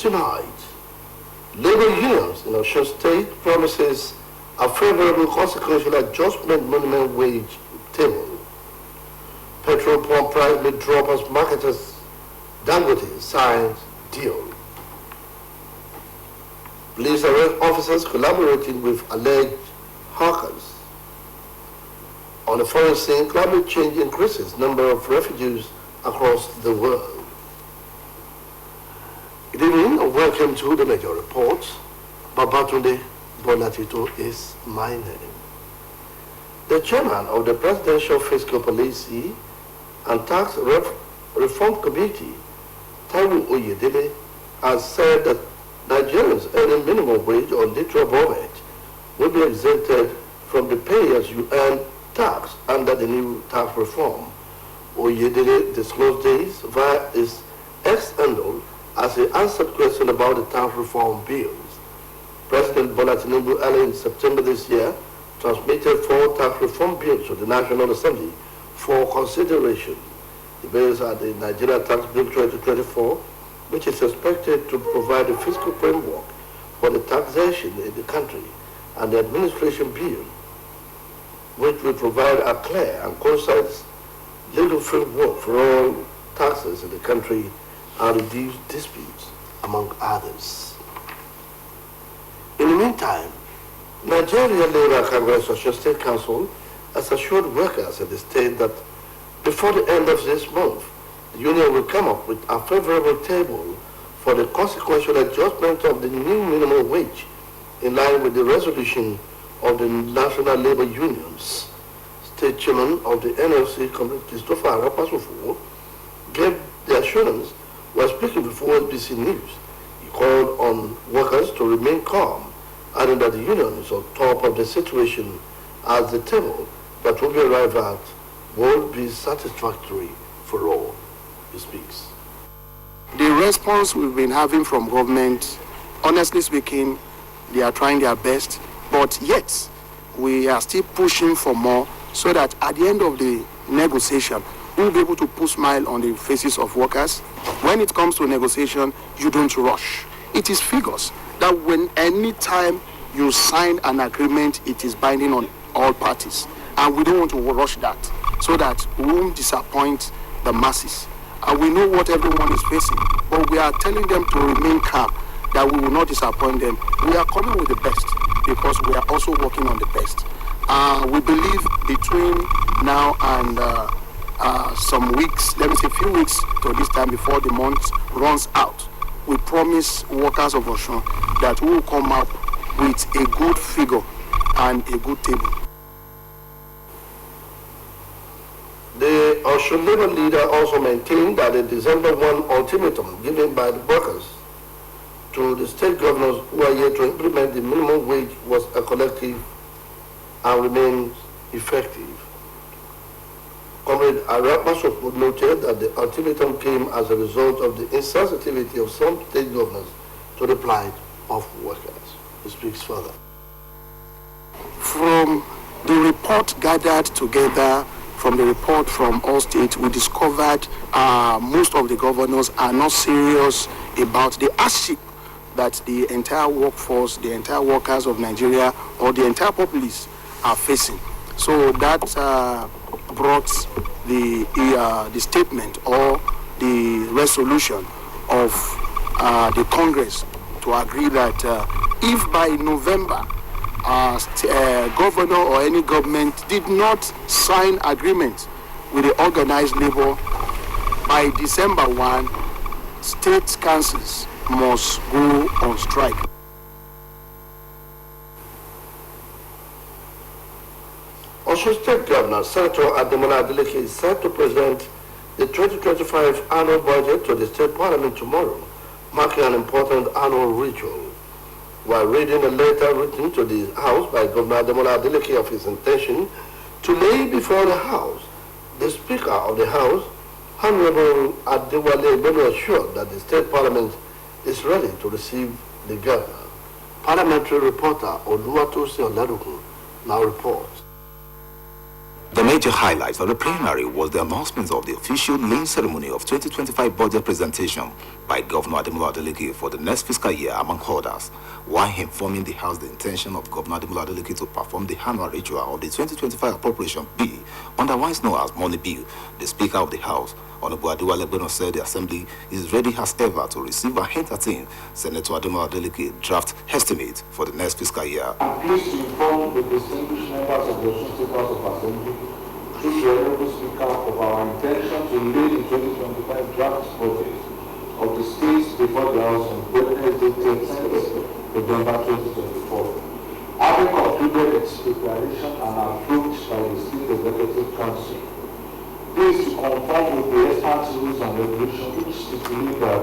tonight. Labor unions in Osun State promises a favorable consequential adjustment minimum wage table. Petrol pump price may drop as marketers Dangote signs deal. Police arrest officers collaborating with alleged hackers. On the foreign scene, climate change increases number of refugees across the world. Good evening and welcome to the major reports. Babatunde Bonatito is my name. The chairman of the Presidential Fiscal Policy and Tax Reform Committee, Taiwo Oyedele, has said that Nigerians earning minimum wage or little above it will be exempted from the pay-as-you-earn tax under the new tax reform. Oyedele disclosed this via his ex-handle as he answered questions about the tax reform bills. President Bola Tinubu early in September this year transmitted 4 tax reform bills to the National Assembly for consideration. The bills are the Nigeria Tax Bill 2024, which is expected to provide a fiscal framework for the taxation in the country, and the Administration Bill, which will provide a clear and concise legal framework for all taxes in the country and reduce disputes, among others. In the meantime, Nigeria Labour Congress Osun State Council has assured workers in the state that before the end of this month, the union will come up with a favorable table for the consequential adjustment of the new minimum wage in line with the resolution of the National Labour Unions. State Chairman of the NLC, Christopher Arapasofo, gave the assurance while speaking before OSBC News. He called on workers to remain calm, adding that the union is on top of the situation as the table that will be arrived at will be satisfactory for all. He speaks. The response we've been having from government, honestly speaking, they are trying their best, but yet we are still pushing for more so that at the end of the negotiation, we'll be able to put smile on the faces of workers. When it comes to negotiation, you don't rush. It is figures that when any time you sign an agreement, it is binding on all parties. And we don't want to rush that so that we won't disappoint the masses. And we know what everyone is facing, but we are telling them to remain calm, that we will not disappoint them. We are coming with the best because we are also working on the best. We believe between now and some weeks, let me say a few weeks to this time before the month runs out, we promise workers of Osun that we will come up with a good figure and a good table. The Osun Labour leader also maintained that the December 1 ultimatum given by the workers to the state governors who are yet to implement the minimum wage was a collective and remains effective. Comrade Arapasofo noted that the ultimatum came as a result of the insensitivity of some state governors to the plight of workers. He speaks further. From the report gathered together, from the report from all states, we discovered most of the governors are not serious about the hardship that the entire workforce, the entire workers of Nigeria, or the entire populace are facing. So that brought the statement or the resolution of the Congress to agree that if by November governor or any government did not sign agreement with the organized labor, by December 1, state councils must go on strike. Osun State Governor Senator Adeleke is set to present the 2025 annual budget to the State Parliament tomorrow, marking an important annual ritual. While reading a letter written to the House by Governor Adeleke of his intention to lay before the House, the Speaker of the House, Honorable Adewale, assured that the State Parliament is ready to receive the Governor. Parliamentary reporter Oluwatosi Oladokun now reports. The major highlight of the plenary was the announcement of the official main ceremony of 2025 budget presentation by Governor Adeleke for the next fiscal year, among others, while informing the House the intention of Governor Adeleke to perform the annual ritual of the 2025 appropriation bill, otherwise known as money bill. The Speaker of the House, Honorable Adeleke, said the Assembly is ready as ever to receive and entertain Senator Adeleke draft estimate for the next fiscal year. I'm pleased to inform the distinguished members of the Osun State House of Assembly, through the Honorable Speaker, of our intention to lay the 2025 draft budget of the state before the House on Wednesday, 10th November 2024. Having concluded its preparation and approved by the State Executive Council, this to conform with the expert rules and regulations which stipulate that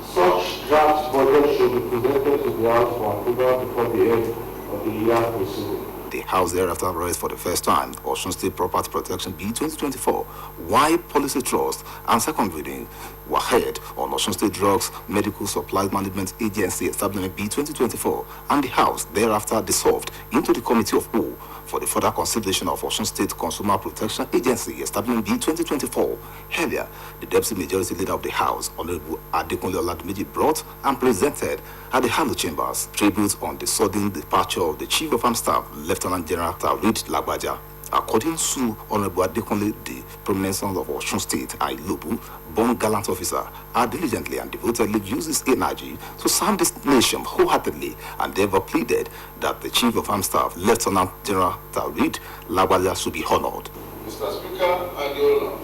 such draft budget should be presented to the House for approval before the end of the year proceeding. The House thereafter raised for the first time Osun State Property Protection Bill 2024, while policy trust and second reading were held on Osun State Drugs Medical Supplies Management Agency Establishment Bill 2024, and the House thereafter dissolved into the Committee of Whole for the further consideration of Osun State Consumer Protection Agency Establishment Bill 2024. Earlier, the Deputy Majority Leader of the House, Honorable Adeleke, brought and presented at the Halo Chambers tributes on the sudden departure of the Chief of Armed Staff, Lieutenant General Taoreed Lagbaja. According to Honorable Adeleke, the prominent sons of Osun State, Ilobu, born gallant officer, are diligently and devotedly used his energy to serve this nation wholeheartedly, and therefore pleaded that the Chief of Armed Staff, Lieutenant General Taoreed Lagbaja, should be honored. Mr. Speaker, Adeola,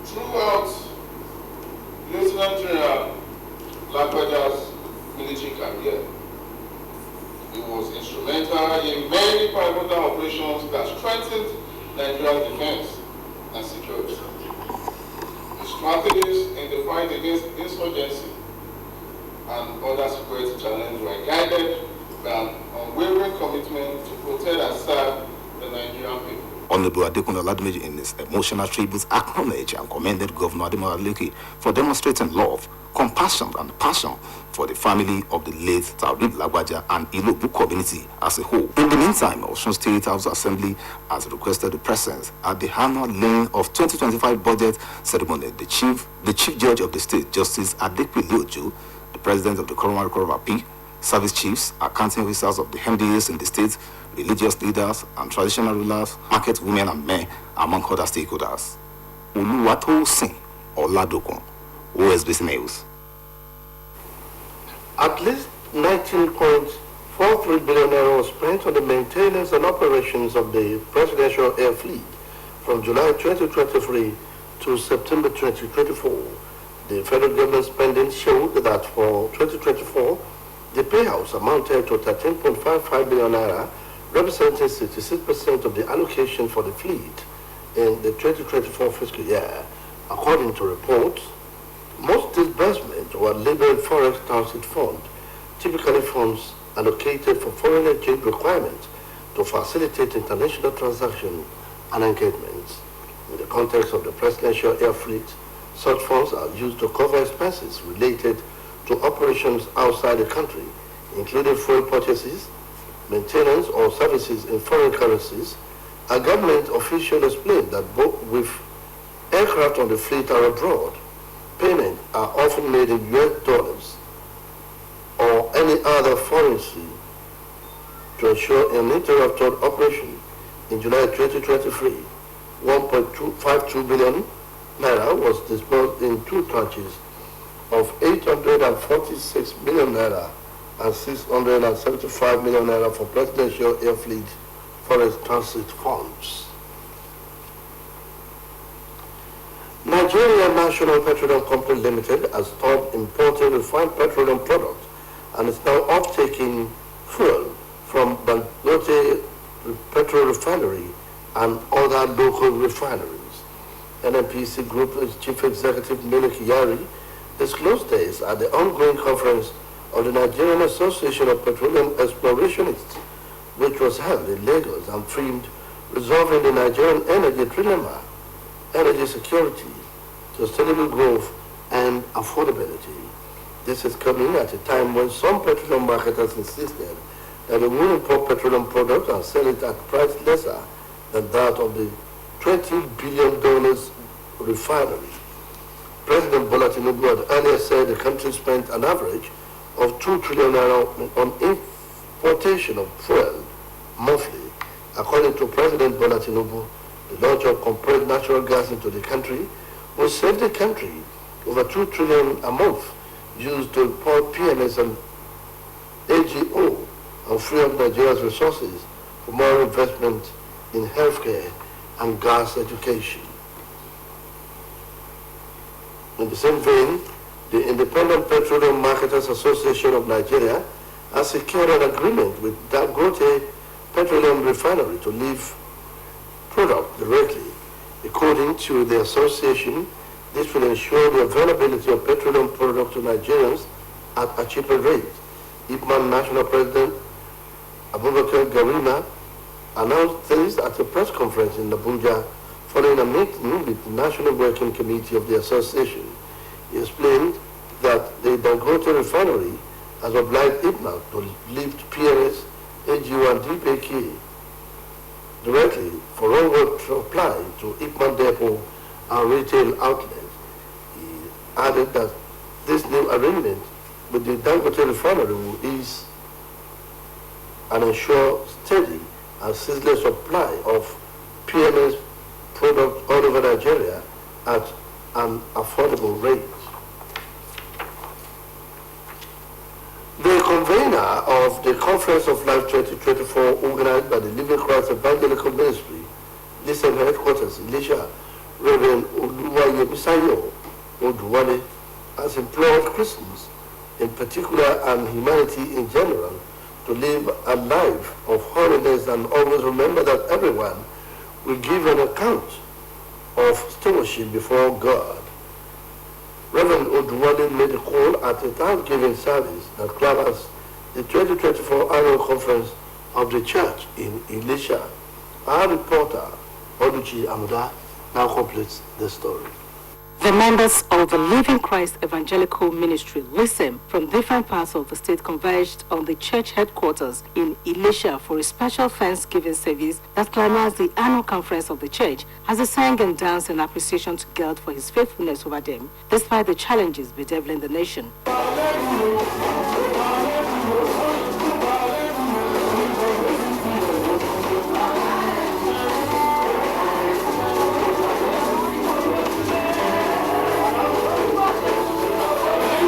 throughout Lieutenant General Lagbaja's military career, he was instrumental in many pivotal operations that strengthened Nigeria's defense and security. The strategies in the fight against insurgency and other security challenges were guided by an unwavering commitment to protect and serve the Nigerian people. Honorable Adeleke, in his emotional tributes, acknowledged and commended Governor Adeleke for demonstrating love, compassion, and passion for the family of the late Taoreed Lagbaja and Ilobu community as a whole. In the meantime, Osun State House Assembly has requested the presence at the annual laying of 2025 budget ceremony. The Chief Judge of the State, Justice Adeleke, the President of the Coronary Court of Appeal, service chiefs, accounting officers of the MDAs in the state, religious leaders and traditional rulers, market women and men, among other stakeholders. Oluwatosin Oladokun, OSBC News. At least 19.43 billion naira was spent on the maintenance and operations of the presidential air fleet from July 2023 to September 2024. The federal government spending showed that for 2024, the payouts amounted to 13.55 billion naira, representing 66% of the allocation for the fleet in the 2024 fiscal year. According to reports, most disbursements were labeled Forex Transit Fund, typically funds allocated for foreign exchange requirements to facilitate international transactions and engagements. In the context of the presidential air fleet, such funds are used to cover expenses related to operations outside the country, including fuel purchases, maintenance or services in foreign currencies. A government official explained that both with aircraft on the fleet are abroad, payments are often made in US dollars or any other currency to ensure uninterrupted operation. In July 2023, 1.252 billion naira was disbursed in two tranches of 846 million naira and 675 million naira for presidential air fleet forest transit funds. Nigeria National Petroleum Company Limited has stopped importing refined petroleum products and is now off-taking fuel from Dangote Petrol Refinery and other local refineries. NNPC Group's Chief Executive Mele Kyari disclosed this at the ongoing conference of the Nigerian Association of Petroleum Explorationists, which was held in Lagos and themed Resolving the Nigerian Energy Trilemma, Energy Security, Sustainable Growth, and Affordability. This is coming at a time when some petroleum marketers insisted that they will import petroleum products and sell it at price lesser than that of the $20 billion refinery. President Bola Tinubu had earlier said the country spent an average of 2 trillion naira on importation of fuel monthly. According to President Bola Tinubu, the launch of compressed natural gas into the country will save the country over 2 trillion a month used to import PMS and AGO and free up Nigeria's resources for more investment in healthcare and gas education. In the same vein, the Independent Petroleum Marketers Association of Nigeria has secured an agreement with Dangote Petroleum Refinery to leave product directly. According to the association, this will ensure the availability of petroleum products to Nigerians at a cheaper rate. IPMAN National President Abubakar Garima announced this at a press conference in Abuja following a meeting with the National Working Committee of the association. He explained that the Dangote refinery has obliged IPMAN to lift PRS, AGU and DPK directly for onward supply to IPMAN depot and retail outlets. He added that this new arrangement with the Dangote refinery will ease and ensure steady and ceaseless supply of PMS products all over Nigeria at an affordable rate. The convener of the Conference of Life 2024 organized by the Living Christ Evangelical Ministry, Listen Headquarters in Elisha, Reverend Oluwayemisayo Oduwale, has implored Christians in particular and humanity in general to live a life of holiness and always remember that everyone will give an account of stewardship before God. Reverend Oduwale made a call at a Thanksgiving service that covers the 2024 annual conference of the church in Elisha. Our reporter, Oluchi Amuda, now completes the story. The members of the Living Christ Evangelical Ministry, LISEM, from different parts of the state converged on the church headquarters in Elisha for a special Thanksgiving service that climaxed the annual conference of the church as they sang and danced in appreciation to God for his faithfulness over them, despite the challenges bedeviling the nation.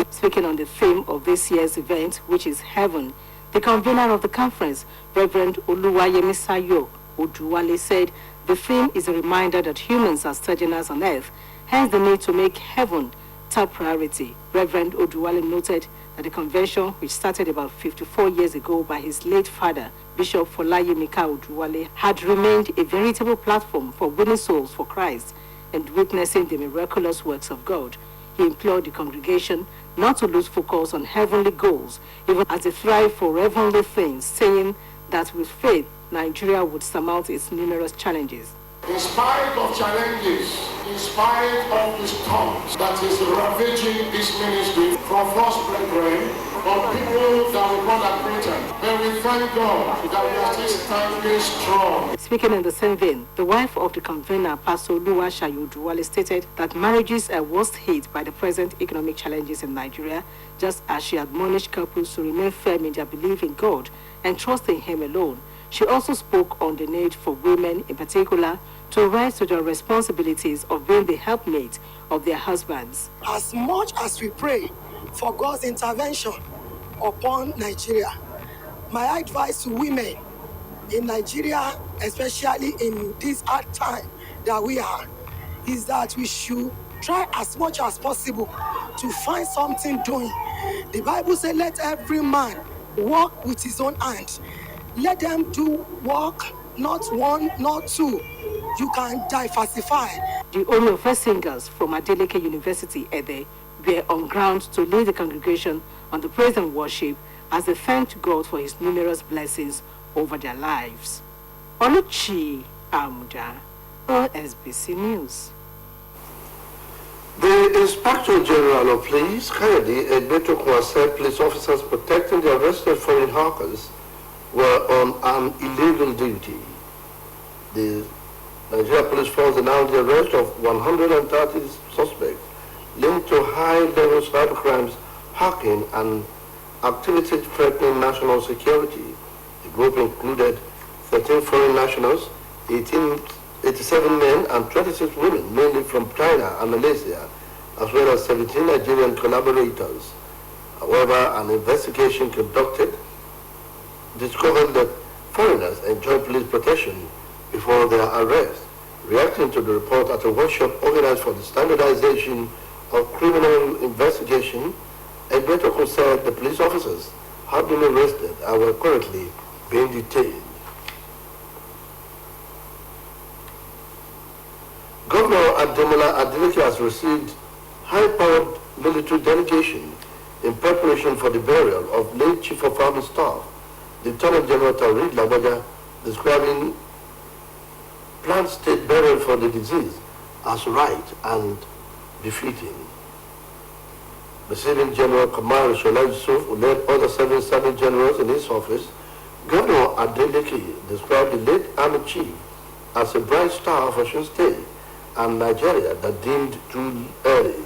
Speaking on the theme of this year's event, which is Heaven, the convener of the conference, Reverend Oluwayemisayo Oduwale, said the theme is a reminder that humans are sojourners on earth, hence the need to make heaven top priority. Reverend Oduwale noted that the convention, which started about 54 years ago by his late father, Bishop Folayemika Oduwale, had remained a veritable platform for winning souls for Christ and witnessing the miraculous works of God. He implored the congregation not to lose focus on heavenly goals, even as they thrive for heavenly things, saying that with faith, Nigeria would surmount its numerous challenges. In spite of challenges, in spite of the storms that is ravaging this ministry from false brethren, from people that we call acquaintance, but we thank God that we are still standing strong. Speaking in the same vein, the wife of the convener, Pastor Oluwashayo Oduwale, stated that marriages are worst hit by the present economic challenges in Nigeria, just as she admonished couples to remain firm in their belief in God and trust in Him alone. She also spoke on the need for women in particular to rise to their responsibilities of being the helpmate of their husbands. As much as we pray for God's intervention upon Nigeria, my advice to women in Nigeria, especially in this hard time that we are, is that we should try as much as possible to find something doing. The Bible says, let every man work with his own hand. Let them do work, not one, not two. You can diversify. The Oyo singers from Adeleke University, Ede, were on ground to lead the congregation on the praise and worship as they thanked God for his numerous blessings over their lives. Oluchi Amuda, OSBC News. The Inspector General of Police, Kennedy, Edmetoku, said police officers protecting the arrested foreign hawkers were on an illegal duty. The Nigeria Police Force announced the arrest of 130 suspects linked to high-level cybercrimes, hacking, and activities threatening national security. The group included 13 foreign nationals, 87 men, and 26 women, mainly from China and Malaysia, as well as 17 Nigerian collaborators. However, an investigation conducted discovered that foreigners enjoy police protection before their arrest. Reacting to the report at a workshop organized for the standardization of criminal investigation, Adeleke said the police officers had been arrested and were currently being detained. Governor Adeleke has received high-powered military delegation in preparation for the burial of late Chief of Army Staff, Lieutenant General Tariq Lagbaja, describing planned state burial for the deceased as right and befitting. Receiving General Kamar Shola Yusuf, who led other 7 serving generals in his office, Governor Adeleke described the late Army Chief as a bright star of Osun State and Nigeria that dimmed too early,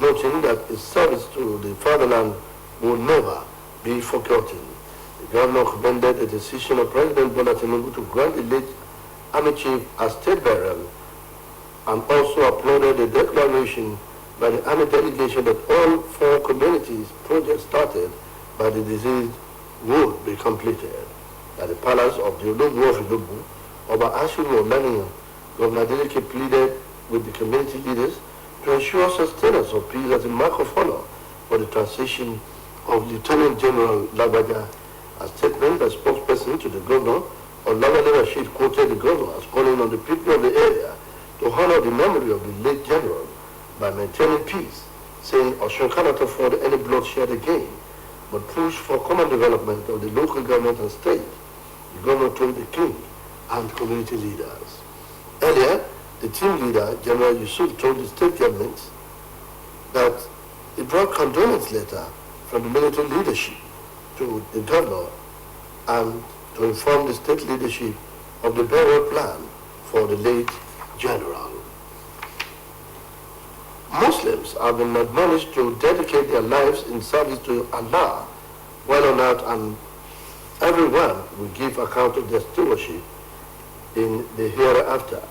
noting that his service to the fatherland will never be forgotten. The governor commended the decision of President Bola Tinubu to grant the late Army Chief a state burial and also applauded the declaration by the Army delegation that all 4 communities projects started by the deceased would be completed. At the palace of the Ologbo of Ilobu, Oba Ashiru Olaniyan, Governor Adeleke pleaded with the community leaders to ensure sustenance of peace as a mark of honor for the transition of Lieutenant General Lagbaja. A statement by spokesperson to the governor, Olawale Rashid, quoted the governor as calling on the people of the area to honor the memory of the late general by maintaining peace, saying Osun cannot afford any bloodshed again, but push for common development of the local government and state. The governor told the king and community leaders. Earlier, the team leader, General Yusuf, told the state government that he brought condolence letter from the military leadership to the governor and to inform the state leadership of the burial plan for the late general. Muslims have been admonished to dedicate their lives in service to Allah while on earth, and everyone will give account of their stewardship in the hereafter.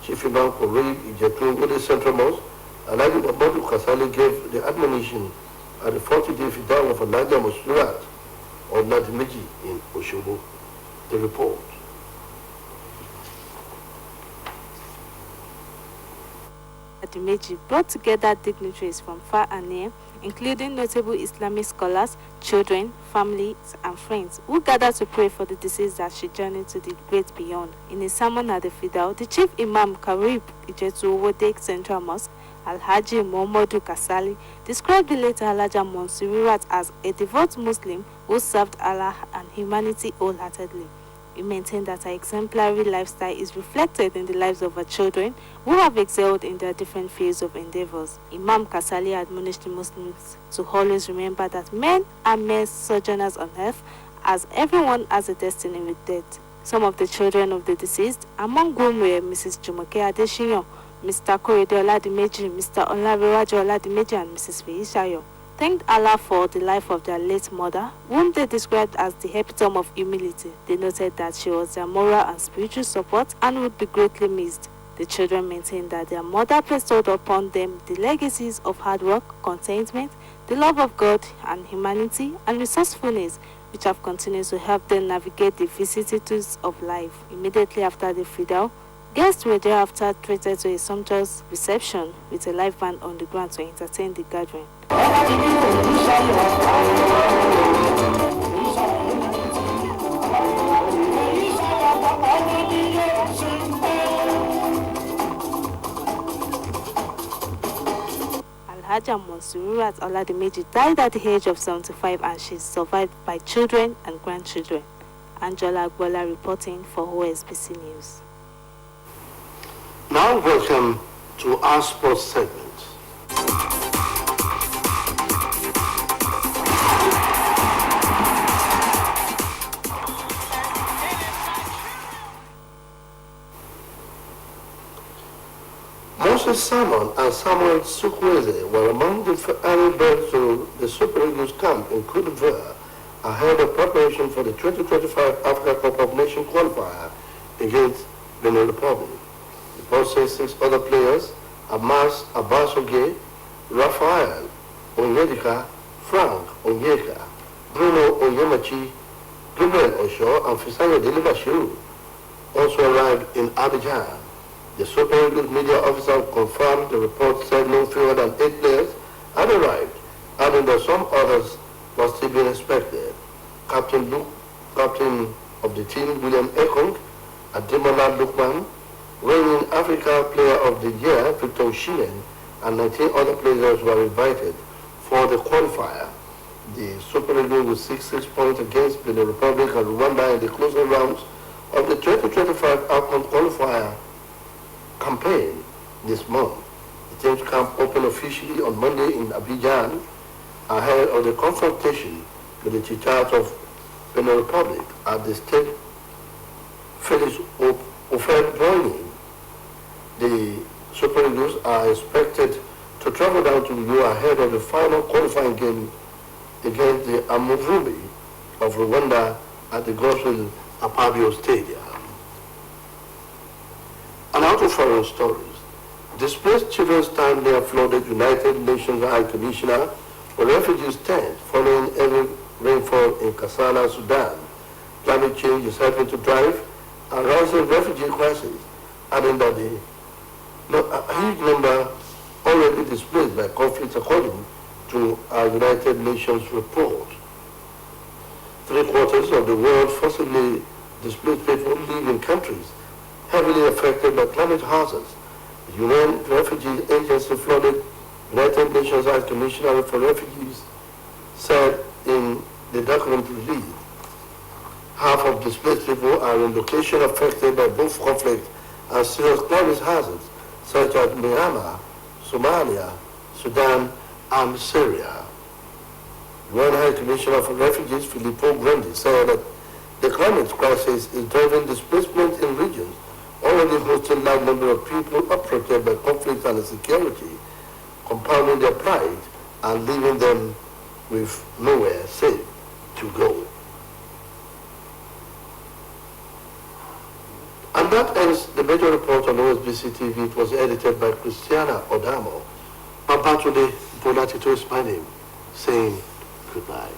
Chief Imam Koreeb Ijetu with the Central Mosque, Alhaji Muhammadu Kasali gave the admonition at the 40-day Fidah of Alhaji Moshurat or Nadimeji in Osogbo. The report. Ademeji brought together dignitaries from far and near, including notable Islamic scholars, children, families, and friends, who gathered to pray for the deceased as she journeyed to the great beyond. In a sermon at the Fidal, the chief Imam Karib Ijetu Wodek Central Mosque, Alhaji Muhammadu Kasali, described the late Alhaja Monsirurat as a devout Muslim who served Allah and humanity wholeheartedly. He maintained that her exemplary lifestyle is reflected in the lives of her children, who have excelled in their different fields of endeavors. Imam Kasali admonished the Muslims to always remember that men are mere sojourners on earth, as everyone has a destiny with death. Some of the children of the deceased, among whom were Mrs. Jumoke Adeshinyo, Mr. Korede Oladimeji, Mr. Olarewajo Oladimeji, and Mrs. Feishayo, thanked Allah for the life of their late mother, whom they described as the epitome of humility. They noted that she was their moral and spiritual support and would be greatly missed. The children maintained that their mother bestowed upon them the legacies of hard work, contentment, the love of God and humanity, and resourcefulness, which have continued to help them navigate the vicissitudes of life. Immediately after the Fidal, guests were thereafter treated to a sumptuous reception with a live band on the ground to entertain the gathering. Alhaja Monsururat Oladimeji died at the age of 75, and she is survived by children and grandchildren. Angela Agbola reporting for OSBC News. Now welcome to our sports segment. Moses Salmon and Samuel Chukwueze were among the early birds to the Super Eagles camp in Cote d'Ivoire ahead of preparation for the 2025 Africa Cup of Nations qualifier against Benin Republic. The post says 6 other players, Amas Abasoge, Raphael Onyedika, Frank Onyeka, Bruno Onyemachi, Gabriel Osho, and Fisayo Delibashiru also arrived in Abidjan. The Super Eagles media officer confirmed the report said no fewer than 8 players had arrived, adding that some others were still being expected. Captain of the team, William Ekong, Ademola Lukman, reigning Africa Player of the Year, Victor Osimhen, and 19 other players were invited for the qualifier. The Super Eagles will seek 6 points against the Republic and Rwanda in the closing rounds of the 2025 AFCON qualifier campaign this month. The team's camp opened officially on Monday in Abidjan ahead of the confrontation with the Chichards of Benin Republic at the State Felix Ofen-Boigny. The Super Eagles are expected to travel down to Rio ahead of the final qualifying game against the Amavubi of Rwanda at the Gospel Apabio Stadium. And out of foreign stories, displaced children stand near flooded United Nations High Commissioner for Refugees tent following heavy rainfall in Kassala, Sudan. Climate change is helping to drive a rising refugee crisis, adding that a huge number already displaced by conflict according to a United Nations report. 3/4 of the world's forcibly displaced people live in countries heavily affected by climate hazards. The UN Refugee Agency flooded United Nations High Commissioner for Refugees said in the document released, half of displaced people are in locations affected by both conflict and serious climate hazards, such as Myanmar, Somalia, Sudan, and Syria. UN High Commissioner for Refugees Filippo Grandi said that the climate crisis is driving displacement in regions already hosting large number of people affected by conflict and insecurity, compounding their plight and leaving them with nowhere safe to go. And that ends the major report on OSBC TV. It was edited by Christiana Odamo. Babatunde Bolatito is my name, saying goodbye.